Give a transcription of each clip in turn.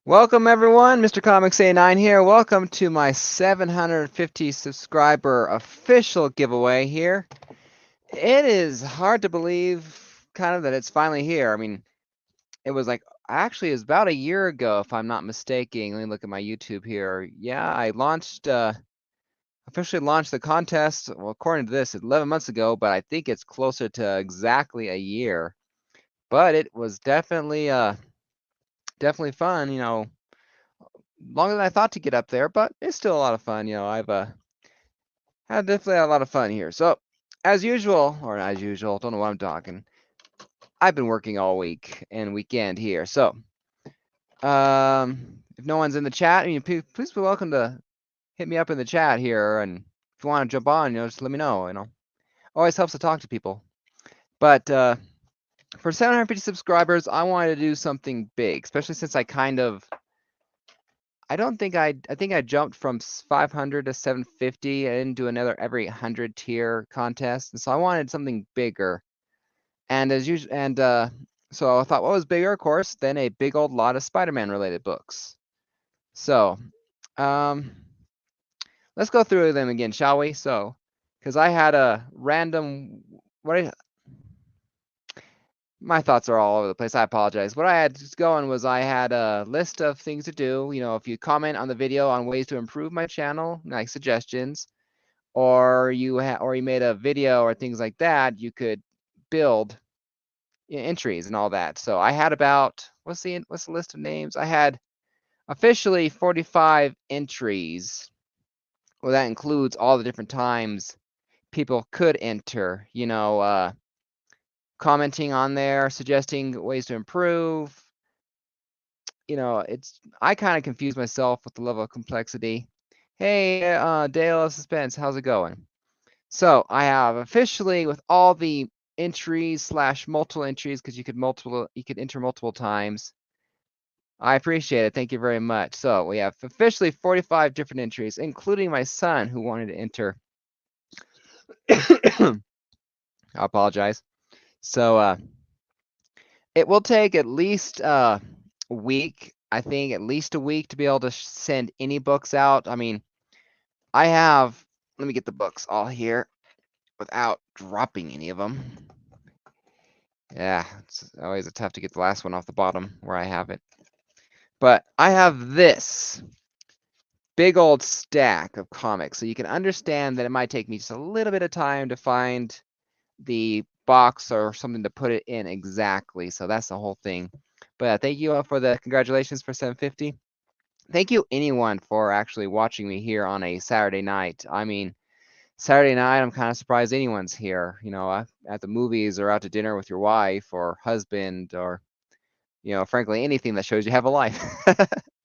Welcome everyone, Mr. Comics A9 here. Welcome to my 750 subscriber official giveaway here. It is hard to believe kind of that it's finally here. I mean, it was like actually it's about a year ago if I'm not mistaken. Let me look at my YouTube here. Yeah, I officially launched the contest. Well, according to this, 11 months ago, but I think it's closer to exactly a year. But it was definitely fun, longer than I thought to get up there, but it's still a lot of fun. I've had definitely had a lot of fun here. So, as usual, or as usual, don't know what I'm talking. I've been working all week and weekend here. So, if no one's in the chat, please be welcome to hit me up in the chat here, and if you want to jump on, just let me know. Always helps to talk to people. But for 750 subscribers, I wanted to do something big, especially since I think I jumped from 500 to 750. I didn't do another every 100 tier contest, and so I wanted something bigger. And as usual, so I thought, what was bigger, of course, than a big old lot of Spider-Man related books. So, let's go through them again, shall we? So, because I had a random, my thoughts are all over the place. I apologize. What I had going was I had a list of things to do. If you comment on the video on ways to improve my channel, like suggestions, or you made a video or things like that, you could build entries and all that. So I had about what's the list of names? I had officially 45 entries. Well, that includes all the different times people could enter. Commenting on there, suggesting ways to improve. I kind of confuse myself with the level of complexity. Hey, Dale of Suspense, how's it going? So I have officially with all the entries / multiple entries, because you could enter multiple times. I appreciate it. Thank you very much. So we have officially 45 different entries, including my son who wanted to enter. I apologize. So it will take at least a week. I think at least a week to be able to send any books out. I mean, let me get the books all here without dropping any of them. Yeah, it's always tough to get the last one off the bottom where I have it. But I have this big old stack of comics, so you can understand that it might take me just a little bit of time to find the box or something to put it in exactly. So that's the whole thing. But thank you all for the congratulations for 750. Thank you anyone for actually watching me here on a Saturday night. I mean, Saturday night, I'm kind of surprised anyone's here, at the movies or out to dinner with your wife or husband or, frankly, anything that shows you have a life.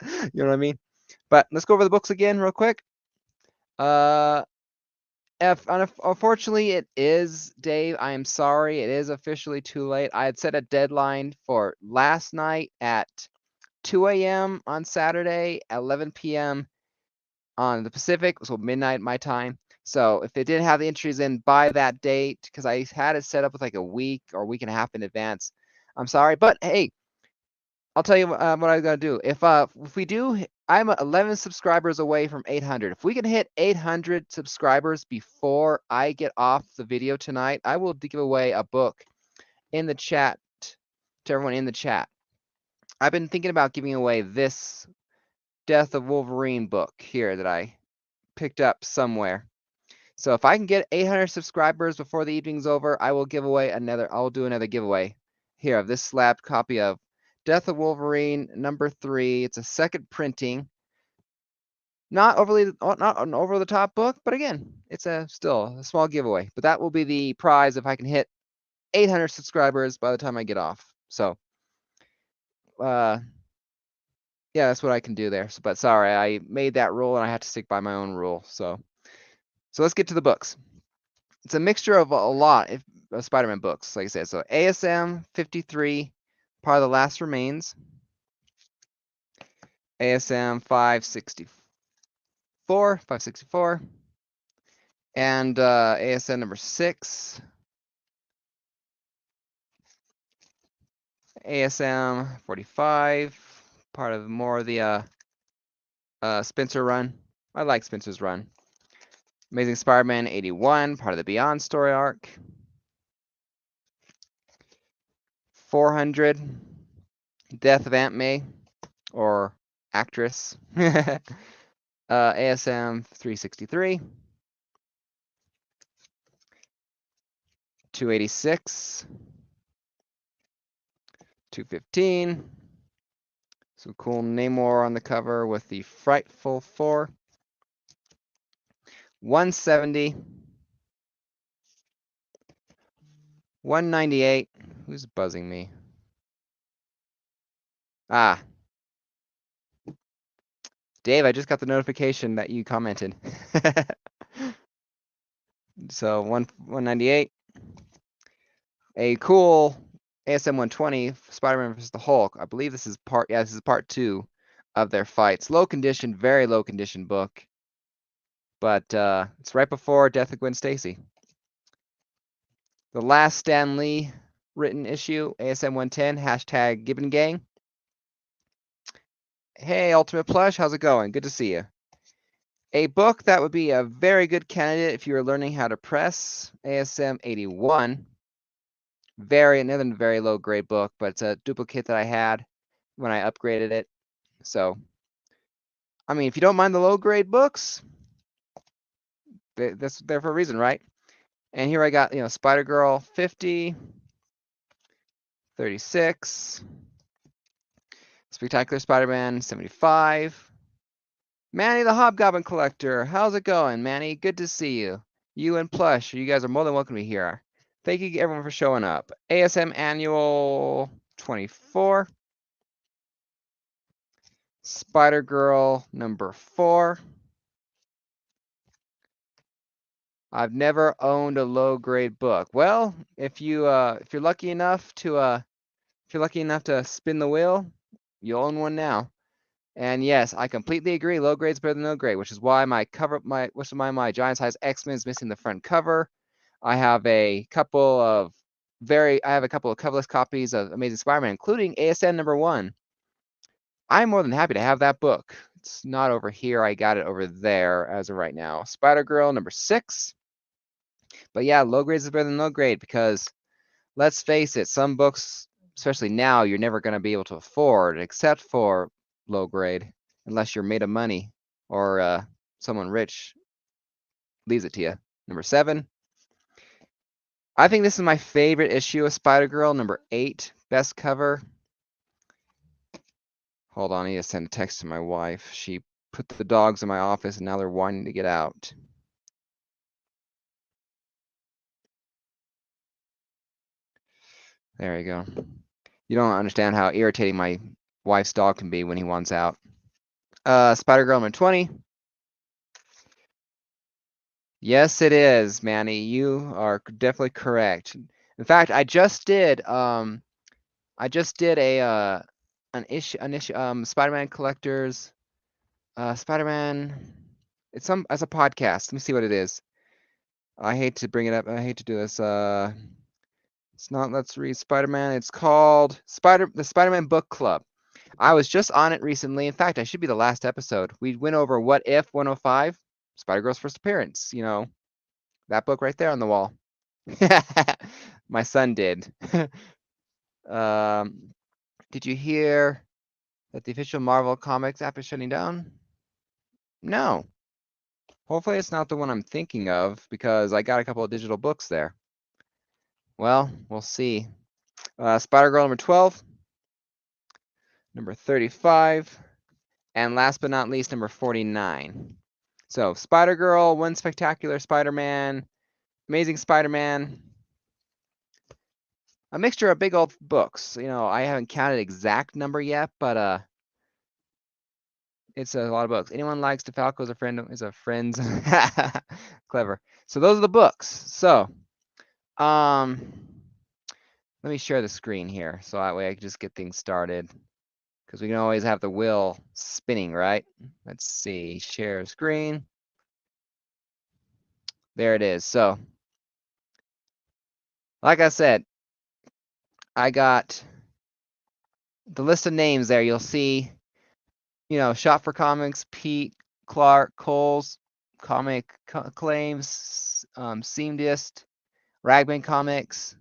You know what I mean? But let's go over the books again real quick. Unfortunately, it is, Dave. I am sorry. It is officially too late. I had set a deadline for last night at 2 a.m. on Saturday, 11 p.m. on the Pacific, so midnight my time. So if they didn't have the entries in by that date, because I had it set up with like a week or week and a half in advance, I'm sorry. But hey, I'll tell you what I gotta do. If we do, I'm 11 subscribers away from 800. If we can hit 800 subscribers before I get off the video tonight, I will give away a book in the chat to everyone in the chat. I've been thinking about giving away this Death of Wolverine book here that I picked up somewhere. So if I can get 800 subscribers before the evening's over, I will give away I'll do another giveaway here of this slab copy of Death of Wolverine #3. It's a second printing. Not an over the top book, but again, it's still a small giveaway. But that will be the prize if I can hit 800 subscribers by the time I get off. So, yeah, that's what I can do there. So, but sorry, I made that rule and I have to stick by my own rule. So let's get to the books. It's a mixture of a lot of Spider-Man books, like I said. So ASM 53, Part of the Last Remains. ASM 564, and ASM number 6. ASM 45, part of more of the Spencer run. I like Spencer's run. Amazing Spider-Man 81, part of the Beyond story arc. 400, Death of Aunt May, or actress. ASM 363. 286. 215. Some cool Namor on the cover with the Frightful Four. 170. 198. Who's buzzing me? Ah. Dave, I just got the notification that you commented. So 198. A cool ASM 120, Spider-Man vs. the Hulk. I believe this is part 2 of their fights. Low condition, very low condition book. But it's right before Death of Gwen Stacy. The last Stan Lee written issue, ASM 110, hashtag Gibbon Gang. Hey, Ultimate Plush, how's it going? Good to see you. A book that would be a very good candidate if you were learning how to press, ASM 81. Another very low grade book, but it's a duplicate that I had when I upgraded it. So, I mean, if you don't mind the low grade books, that's there for a reason, right? And here I got, Spider-Girl 50, 36, Spectacular Spider-Man 75, Manny the Hobgoblin Collector. How's it going, Manny? Good to see you. You and Plush, you guys are more than welcome to be here. Thank you everyone for showing up. ASM Annual 24. Spider-Girl number 4. I've never owned a low grade book. Well, if you're lucky enough to spin the wheel, you'll own one now. And yes, I completely agree. Low grade's better than no grade, which is why my giant size X-Men is missing the front cover. I have a couple of coverless copies of Amazing Spider-Man, including ASM number 1. I'm more than happy to have that book. It's not over here. I got it over there as of right now. Spider-Girl number 6. But yeah, low grades is better than no grade because let's face it, some books, especially now, you're never going to be able to afford except for low grade, unless you're made of money or someone rich leaves it to you. Number 7. I think this is my favorite issue of Spider-Girl, number 8, best cover. Hold on, I need to send a text to my wife. She put the dogs in my office and now they're wanting to get out. There you go. You don't understand how irritating my wife's dog can be when he wants out. Spider-Girl number 20. Yes, it is, Manny. You are definitely correct. In fact, I just did an issue Spider-Man Collectors Spider-Man. It's as a podcast. Let me see what it is. I hate to bring it up. I hate to do this. It's not Let's Read Spider-Man. It's called the Spider-Man Book Club. I was just on it recently. In fact, I should be the last episode. We went over What If 105, Spider-Girl's first appearance. That book right there on the wall. My son did. Did you hear that the official Marvel Comics app is shutting down? No. Hopefully it's not the one I'm thinking of because I got a couple of digital books there. Well, we'll see. Spider-Girl number 12. Number 35. And last but not least, number 49. So Spider-Girl, One Spectacular Spider-Man, Amazing Spider-Man. A mixture of big old books. I haven't counted exact number yet, but it's a lot of books. Anyone likes DeFalco is a friend's clever. So those are the books. So let me share the screen here so that way I can just get things started. Because we can always have the wheel spinning, right? Let's see, share screen. There it is. So, like I said, I got the list of names there. You'll see Shop for Comics, Pete, Clark, Coles, Comic Claims, Seamdist, Ragman Comics.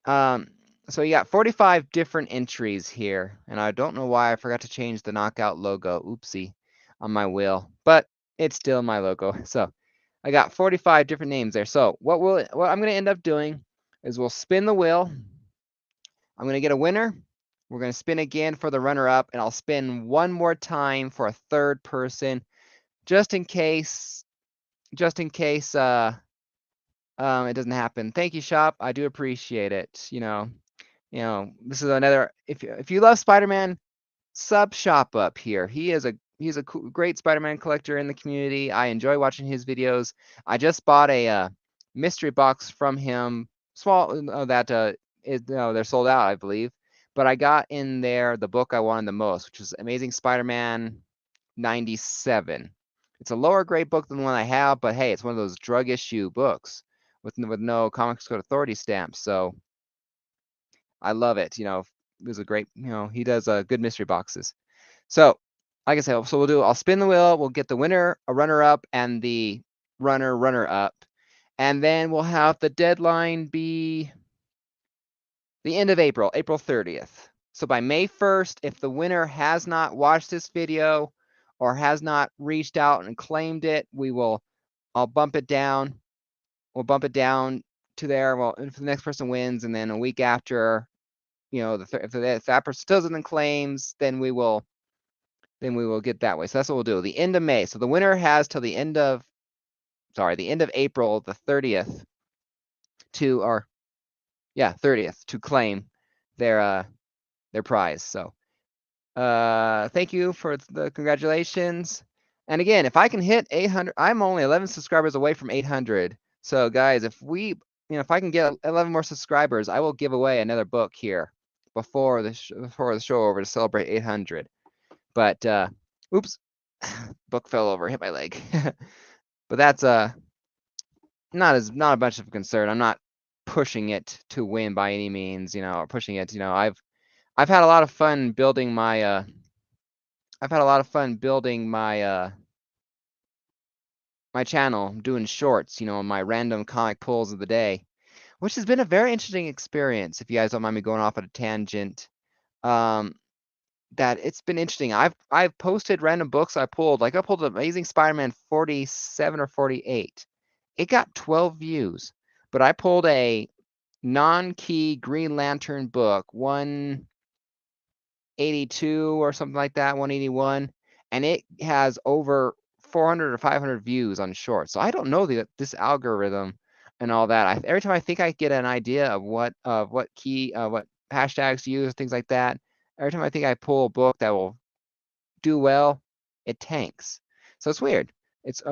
So you got 45 different entries here, and I don't know why I forgot to change the Knockout logo. Oopsie, on my wheel, but it's still my logo. So I got 45 different names there. So what I'm going to end up doing is we'll spin the wheel. I'm going to get a winner. We're going to spin again for the runner-up, and I'll spin one more time for a third person, just in case it doesn't happen. Thank you, Shop. I do appreciate it. This is another. If you love Spider-Man, sub Shop up here. He's a great Spider-Man collector in the community. I enjoy watching his videos. I just bought a mystery box from him. Small they're sold out, I believe. But I got in there the book I wanted the most, which is Amazing Spider-Man 97. It's a lower grade book than the one I have, but hey, it's one of those drug issue books with no Comics Code Authority stamp. So I love it. It was a great, he does good mystery boxes. So like I said, I'll spin the wheel. We'll get the winner, a runner-up, and the runner-up. And then we'll have the deadline be the end of April, April 30th. So by May 1st, if the winner has not watched this video or has not reached out and claimed it, I'll bump it down. We'll bump it down to there. Well, if the next person wins, and then a week after, if that person still doesn't claims, then we will get that way. So that's what we'll do. The end of May. So the winner has till the end of April, the 30th to 30th to claim their prize. So thank you for the congratulations. And again, if I can hit 800, I'm only 11 subscribers away from 800. So guys, if I can get 11 more subscribers, I will give away another book here before the show over to celebrate 800. But oops, book fell over, hit my leg. But that's not a bunch of concern. I'm not pushing it to win by any means, or pushing it. I've had a lot of fun building my my channel, doing shorts, my random comic pulls of the day, which has been a very interesting experience. If you guys don't mind me going off at a tangent, that it's been interesting. I've posted random books I pulled. Like I pulled Amazing Spider-Man 47 or 48. It got 12 views, but I pulled a non-key Green Lantern book, 182 or something like that, 181, and it has over 400 or 500 views on short. So I don't know this algorithm and all that. Every time I think I get an idea of what hashtags to use, things like that, every time I think I pull a book that will do well, it tanks. So it's weird. It's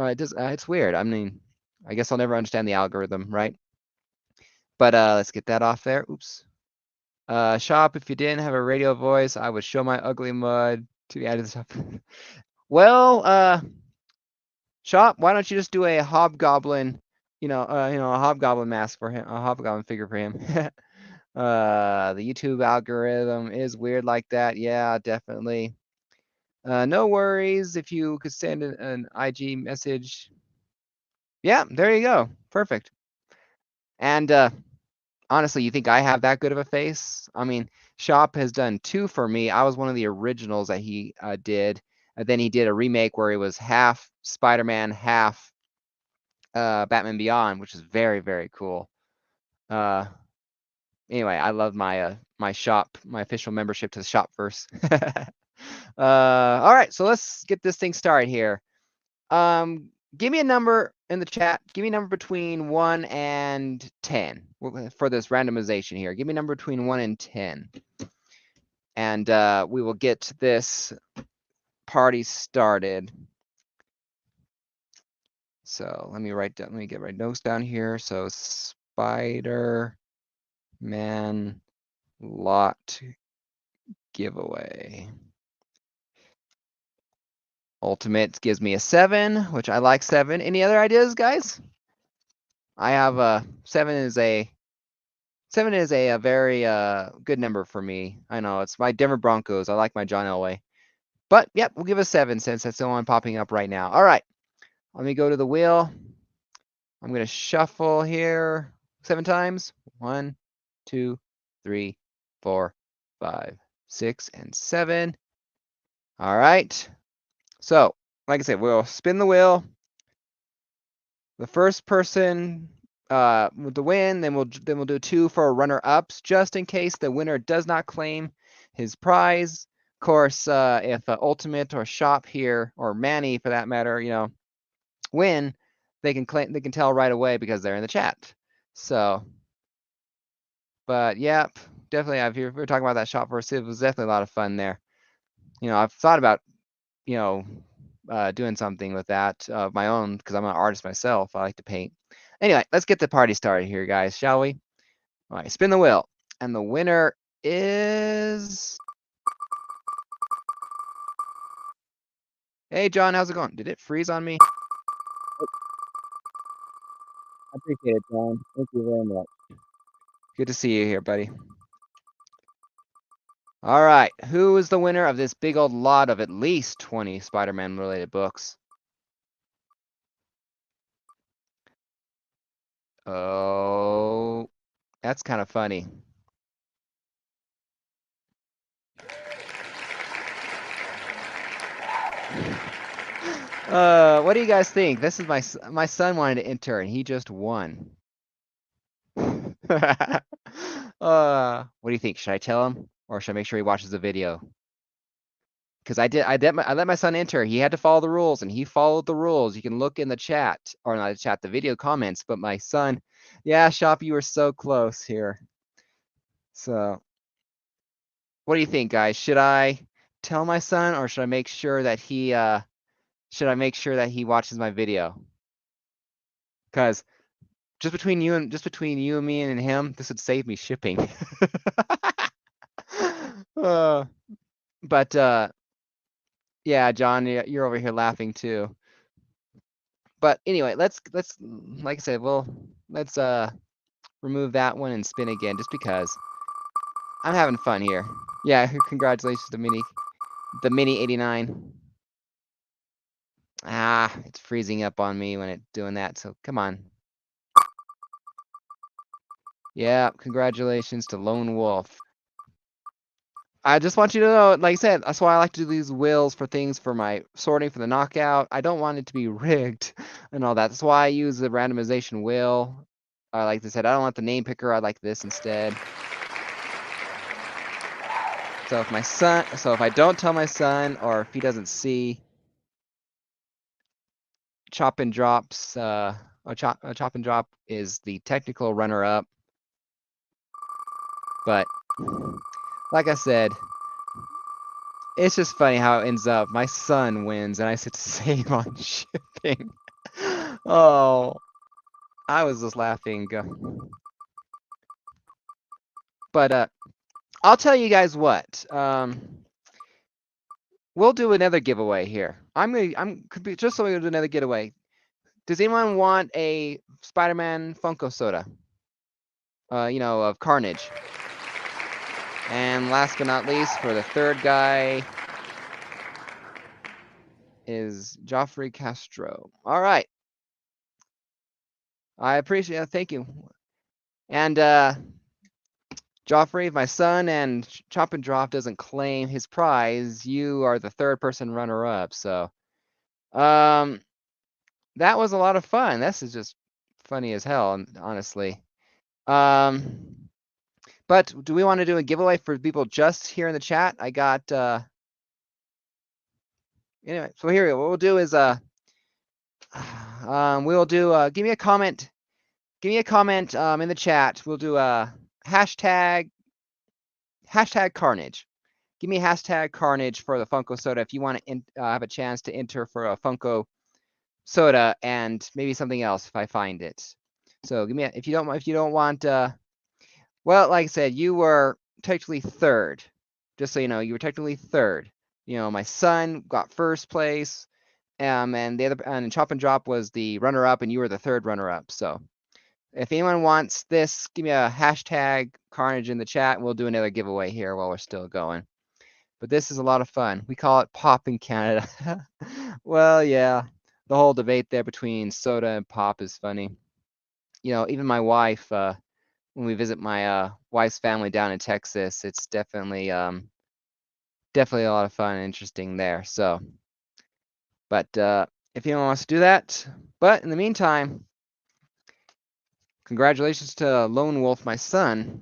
weird. I mean, I guess I'll never understand the algorithm, right? But let's get that off there. Oops. Shop, if you didn't have a radio voice, I would show my ugly mud to the end of the stuff. Well, Shop, why don't you just do a hobgoblin, a hobgoblin mask for him, a hobgoblin figure for him. The YouTube algorithm is weird like that. Yeah, definitely. No worries if you could send an IG message. Yeah, there you go. Perfect. And honestly, you think I have that good of a face? I mean, Shop has done 2 for me. I was one of the originals that he did. And then he did a remake where he was half Spider-Man, half Batman Beyond, which is very, very cool. Anyway, I love my my Shop, my official membership to the Shopverse. All right, so let's get this thing started here. Give me a number in the chat. Give me a number between 1 and 10 for this randomization here. Give me a number between 1 and 10. And we will get this party started. So let me get my notes down here. So Spider-Man lot giveaway. Ultimate gives me a 7, which I like 7. Any other ideas, guys? I have 7 is a very good number for me. I know it's my Denver Broncos. I like my John Elway. But yep, we'll give a 7 since that's the one popping up right now. All right, let me go to the wheel. I'm gonna shuffle here 7 times. 1, 2, 3, 4, 5, 6, and 7. All right. So, like I said, we'll spin the wheel. The first person with the win, then we'll do 2 for runner-ups, just in case the winner does not claim his prize. Of course, if Ultimate or Shop here, or Manny for that matter, win, they can tell right away because they're in the chat. So, but yep, definitely. If we were talking about that Shop versus, it was definitely a lot of fun there. I've thought about, doing something with that of my own because I'm an artist myself. I like to paint. Anyway, let's get the party started here, guys, shall we? All right, spin the wheel, and the winner is. Hey, John, how's it going? Did it freeze on me? I appreciate it, John. Thank you very much. Good to see you here, buddy. All right, who is the winner of this big old lot of at least 20 Spider-Man related books? Oh, that's kind of funny. What do you guys think? This is my son wanted to enter and he just won. What do you think? Should I tell him or should I make sure he watches the video? Because I let my son enter. He had to follow the rules and he followed the rules. You can look in the chat, or not the chat, the video comments. But my son, yeah, Shop, you were so close here. So, what do you think, guys? Should I tell my son, or should I make sure that he watches my video? Because just between you and me and him, this would save me shipping. But yeah, John, you're over here laughing too. But anyway, let's like I said, let's remove that one and spin again just because I'm having fun here. Yeah, congratulations to the Mini 89. It's freezing up on me when it's doing that, so come on. Yeah, congratulations to Lone Wolf. I just want you to know, like I said, that's why I like to do these wheels for things for my sorting for the knockout. I don't want it to be rigged and all that. That's why I use the randomization wheel. Like I said, I don't want the name picker. I like this instead. So if I don't tell my son, or if he doesn't see Chop and Drop's, Chop and Drop is the technical runner-up. But like I said, it's just funny how it ends up. My son wins, and I sit to save on shipping. Oh, I was just laughing. But I'll tell you guys what. We'll do another giveaway here. Just so we do another giveaway. Does anyone want a Spider-Man Funko Soda? Of Carnage. And last but not least, for the third guy is Joffrey Castro. All right. I appreciate it. Thank you. And Joffrey, if my son and Chop and Drop doesn't claim his prize, you are the third person runner-up. So, that was a lot of fun. This is just funny as hell, honestly. But do we want to do a giveaway for people just here in the chat? I got anyway. So here, what we'll do is we'll do give me a comment. Give me a comment in the chat. We'll do a hashtag Carnage. Give me a hashtag Carnage for the Funko Soda if you want to have a chance to enter for a Funko Soda and maybe something else if I find it. So give me if you don't want. Well, like I said, you were technically third. Just so you know, you were technically third. My son got first place, and Chop and Drop was the runner-up, and you were the third runner-up. So if anyone wants this, give me a hashtag Carnage in the chat, and we'll do another giveaway here while we're still going. but this is a lot of fun. We call it pop in Canada. Well, yeah, the whole debate there between soda and pop is funny. You know, even my wife, when we visit my wife's family down in Texas, it's definitely definitely a lot of fun and interesting there. So, but if anyone wants to do that, but in the meantime, congratulations to Lone Wolf, my son,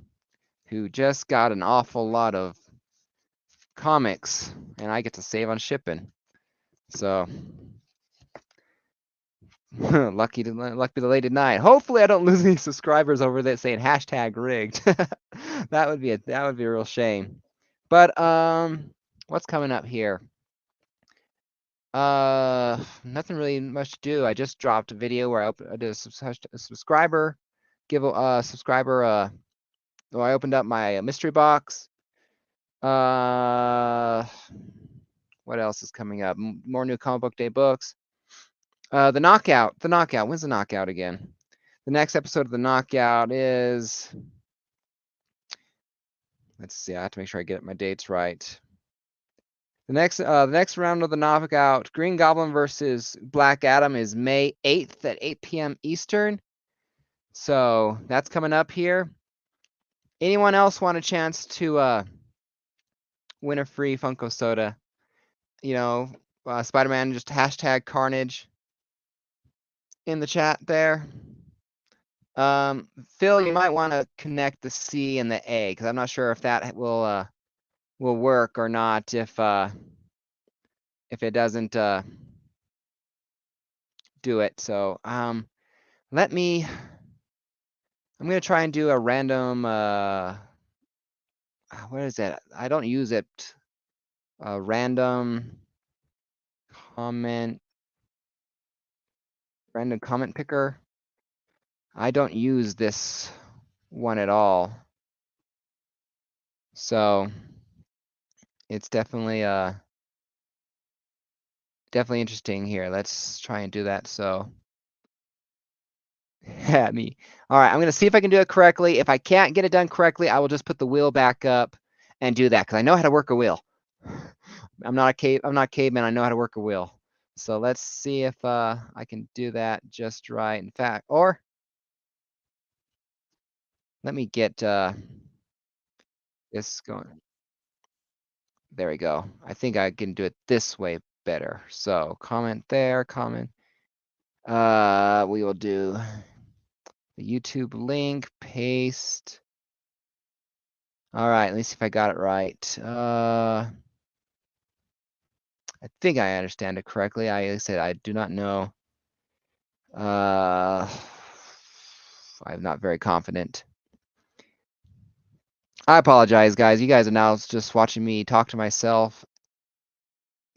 who just got an awful lot of comics, and I get to save on shipping. So lucky the late at night. Hopefully, I don't lose any subscribers over there saying hashtag rigged. That would be a real shame. But what's coming up here? Nothing really much to do. I just dropped a video where I did a subscriber give a subscriber well, I opened up my mystery box. What else is coming up? More new comic book day books. The knockout. When's the knockout again? The next episode of the knockout is. Let's see. I have to make sure I get my dates right. The next round of the knockout, Green Goblin versus Black Adam, is May 8th at 8 p.m. Eastern. So that's coming up here. Anyone else want a chance to win a free Funko Soda? You know, Spider-Man, just hashtag Carnage in the chat there. Phil, you might want to connect the C and the A, because I'm not sure if that will work or not if it doesn't do it. So let me. I'm gonna try and do a random. What is that? I don't use it. Random comment picker. I don't use this one at all. So it's definitely definitely interesting here. Let's try and do that. So yeah, me. All right, I'm gonna see if I can do it correctly. If I can't get it done correctly, I will just put the wheel back up and do that because I know how to work a wheel. I'm not caveman. I know how to work a wheel. So let's see if I can do that just right. In fact, or let me get this going. There we go. I think I can do it this way better. So comment there, comment. We will do the YouTube link, paste. All right, let me see if I got it right. I think I understand it correctly. I said I do not know. I'm not very confident. I apologize, guys. You guys are now just watching me talk to myself,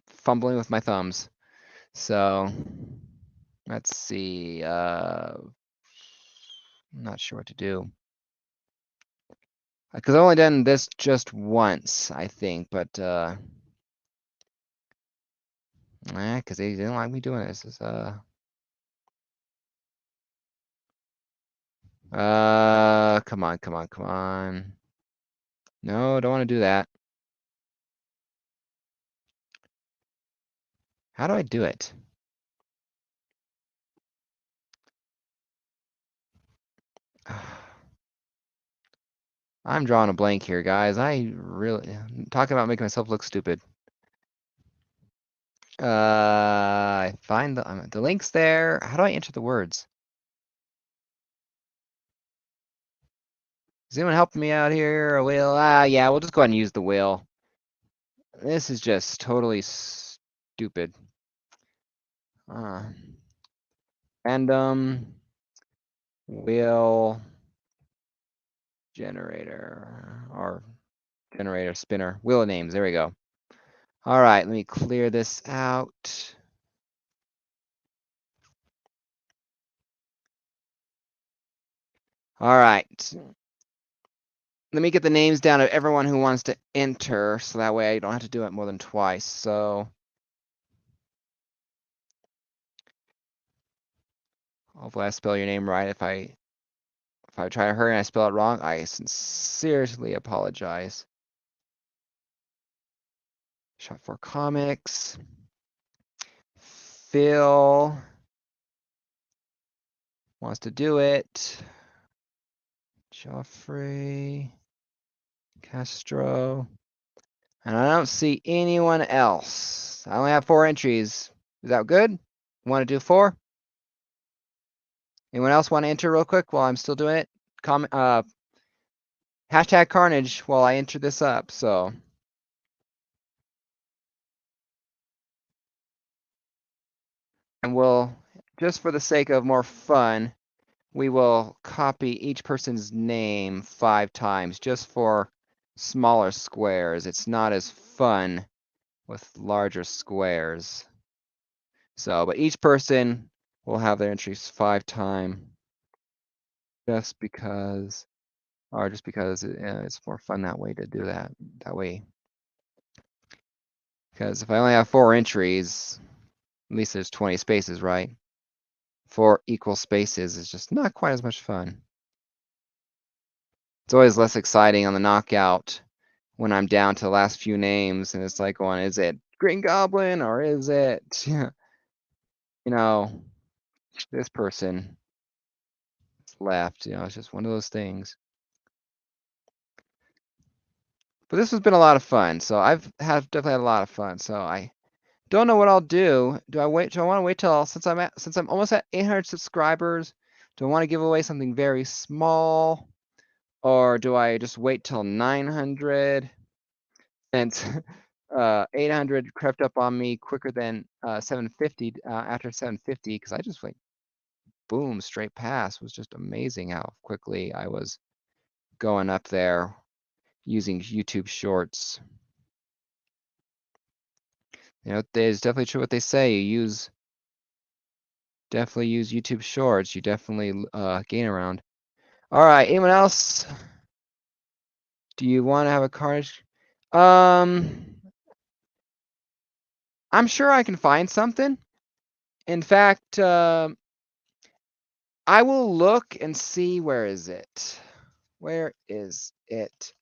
fumbling with my thumbs. So let's see. I'm not sure what to do. Because I've only done this just once, I think, but because they didn't like me doing this. Come on. No, don't want to do that. How do I do it? I'm drawing a blank here, guys. I really talking about making myself look stupid. I find the links there. How do I enter the words? Is anyone helping me out here? A wheel? Yeah, we'll just go ahead and use the wheel. This is just totally stupid. Random wheel generator or generator spinner. Wheel of names. There we go. All right, let me clear this out. All right. Let me get the names down of everyone who wants to enter, so that way I don't have to do it more than twice. So hopefully I spell your name right. If I try to hurry and I spell it wrong, I sincerely apologize. Shop for Comics. Phil wants to do it. Joffrey, Castro. And I don't see anyone else. I only have 4 entries. Is that good? Want to do 4? Anyone else want to enter real quick while I'm still doing it? Hashtag Carnage while I enter this up, so. And we'll, just for the sake of more fun, we will copy each person's name 5 times just for smaller squares. It's not as fun with larger squares. So, but each person will have their entries 5 times just because, or just because it's more fun that way to do that. That way, because if I only have 4 entries, at least there's 20 spaces, right? 4 equal spaces is just not quite as much fun. It's always less exciting on the knockout when I'm down to the last few names and it's like going, is it Green Goblin or is it, you know, this person left? You know, it's just one of those things. But this has been a lot of fun. So I've definitely had a lot of fun. So I don't know what I'll do. Do I want to wait till since I'm almost at 800 subscribers? Do I want to give away something very small, or do I just wait till 900? And 800 crept up on me quicker than 750 after 750 because I just like boom straight past. It was just amazing how quickly I was going up there using YouTube Shorts. You know, it's definitely true what they say. You definitely use YouTube Shorts. You definitely gain around. All right, anyone else? Do you want to have a Carnage? I'm sure I can find something. In fact, I will look and see where is it. Where is it?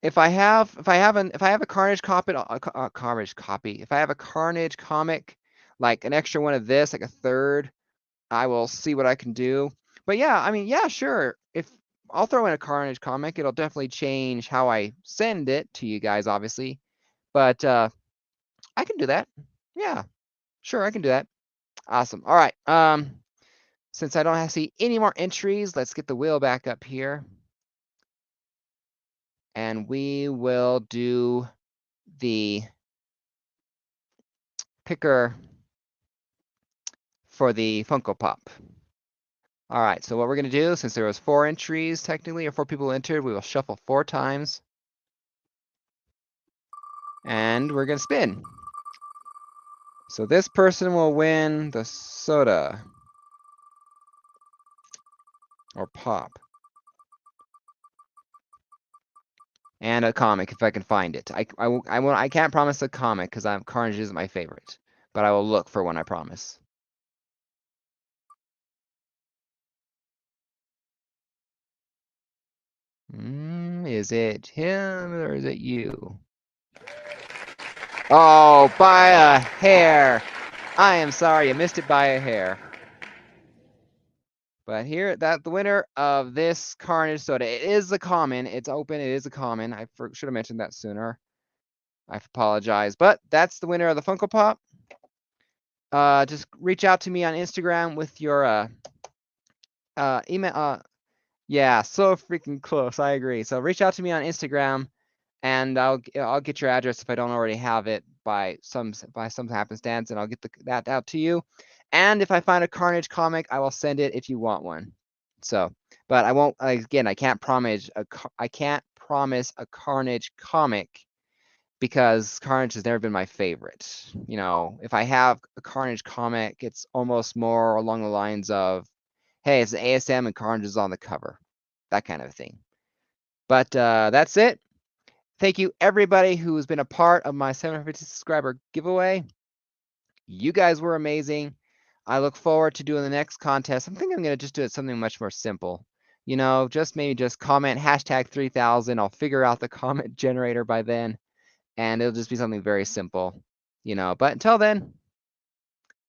If I have a Carnage copy, Carnage copy. If I have a Carnage comic, like an extra one of this, like a third, I will see what I can do. But yeah, I mean, yeah, sure. If I'll throw in a Carnage comic, it'll definitely change how I send it to you guys, obviously. But I can do that. Yeah, sure, I can do that. Awesome. All right. Since I don't have to see any more entries, let's get the wheel back up here. And we will do the picker for the Funko Pop. All right, so what we're gonna do, since there was 4 entries technically, or 4 people entered, we will shuffle 4 times. And we're gonna spin. So this person will win the soda. Or pop. And a comic if I can find it. I can't promise a comic because Carnage isn't my favorite. But I will look for one, I promise. Is it him or is it you? Oh, by a hair. I am sorry, you missed it by a hair. But here, the winner of this Carnage soda. It is a common. It's open. It is a common. I should have mentioned that sooner. I apologize. But that's the winner of the Funko Pop. Just reach out to me on Instagram with your email. Yeah, so freaking close. I agree. So reach out to me on Instagram, and I'll get your address if I don't already have it by some happenstance, and I'll get that out to you. And if I find a Carnage comic, I will send it if you want one. So, but I won't. Again, I can't promise a Carnage comic because Carnage has never been my favorite. You know, if I have a Carnage comic, it's almost more along the lines of, hey, it's an ASM and Carnage is on the cover, that kind of thing. But that's it. Thank you everybody who's been a part of my 750 subscriber giveaway. You guys were amazing. I look forward to doing the next contest. I'm thinking I'm going to just do it something much more simple. You know, maybe just comment hashtag 3000. I'll figure out the comment generator by then. and it'll just be something very simple, but until then,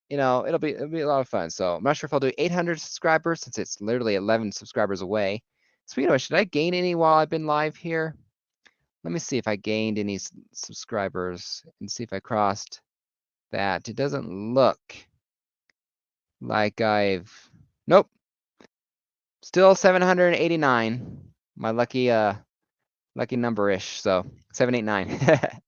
it'll be a lot of fun. So I'm not sure if I'll do 800 subscribers since it's literally 11 subscribers away. Speaking of which, should I gain any while I've been live here? Let me see if I gained any subscribers and see if I crossed that. It doesn't look like nope. Still 789. My lucky number-ish. So 789.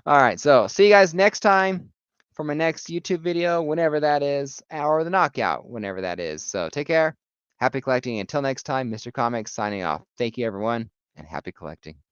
All right. So see you guys next time for my next YouTube video, whenever that is, or the knockout, whenever that is. So take care. Happy collecting. Until next time, Mr. Comics signing off. Thank you, everyone, and happy collecting.